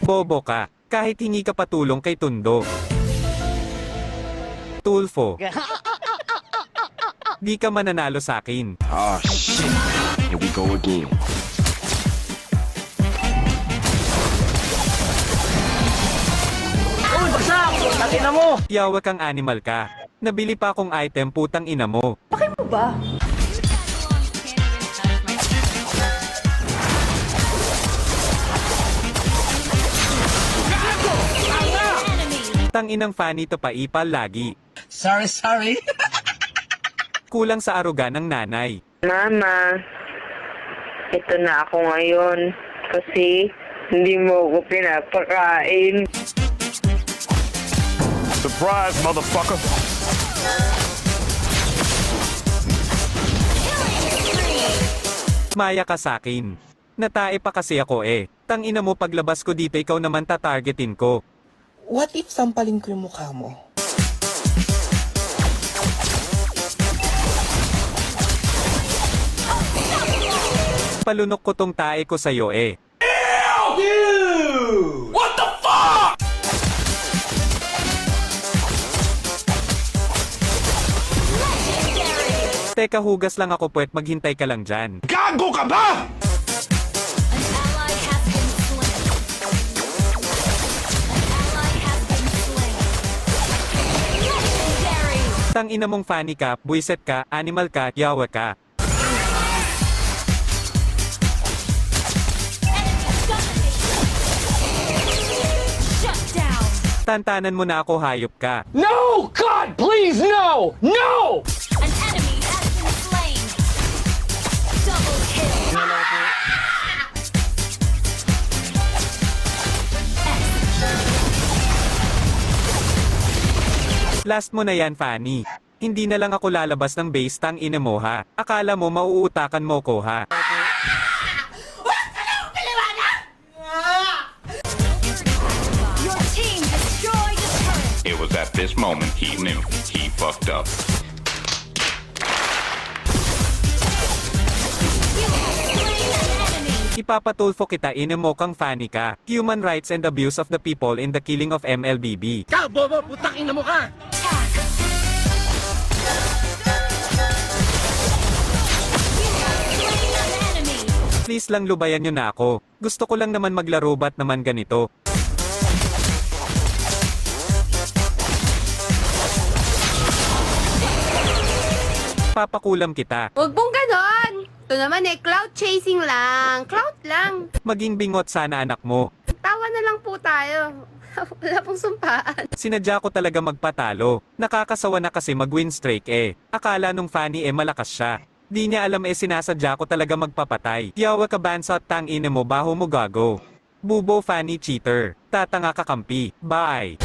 Bobo ka, kahit hingi ka patulong kay Tundo. Tulfo. Di ka mananalo sa akin. Oh shit. Here we go again. Uy, bagsak! Takina mo! Yawa kang animal ka. Nabili pa akong item, putang ina mo. Bakit mo ba? Tang inang Fanny to paipal lagi. Sorry. Kulang sa aruga ng nanay. Mama, ito na ako ngayon kasi hindi mo ako pinapakain. Surprise, motherfucker. Maya ka sakin. Natae pa kasi ako eh. Tang ina mo paglabas ko dito ikaw naman tatargetin ko. What if sampalin ko yung mukha mo? Palunok ko tong tae ko sa'yo eh. What the fuck? Teka hugas lang ako puwet maghintay ka lang dyan. Gago ka ba? Tang ina mong Fanny ka, buiset ka, animal ka, yawa ka. Tantanan mo na ako hayop ka. No! God, please, no! No! An enemy has been slain. Double kill. Last mo na yan Fanny. Hindi na lang ako lalabas ng base tang ina mo ha. Akala mo mauutakan mo ko ha. Your team destroyed the turret. It was at this moment he knew he fucked up. You have slain an enemy. Ipapatulfo kita ina mo kang Fanny ka. Human rights and abuse of the people in the killing of MLBB. Ka, bobo, putang ina mo ka! Attack. You have slain an enemy. Please lang lubayan nyo na ako. Gusto ko lang naman maglaro ba't naman ganito. Papakulam kita. Huwag mong ganon! Ito naman cloud chasing lang. Cloud lang. Maging bingot sana anak mo. Tawa na lang po tayo. Wala pong sumpaan. Sinadya ko talaga magpatalo. Nakakasawa na kasi mag-win streak eh. Akala nung Fanny malakas siya. Di niya alam sinasadya ko talaga magpapatay. Yawa ka bansa at tang ina mo baho mo gago. Bubo Fanny cheater. Tatanga kakampi. Bye.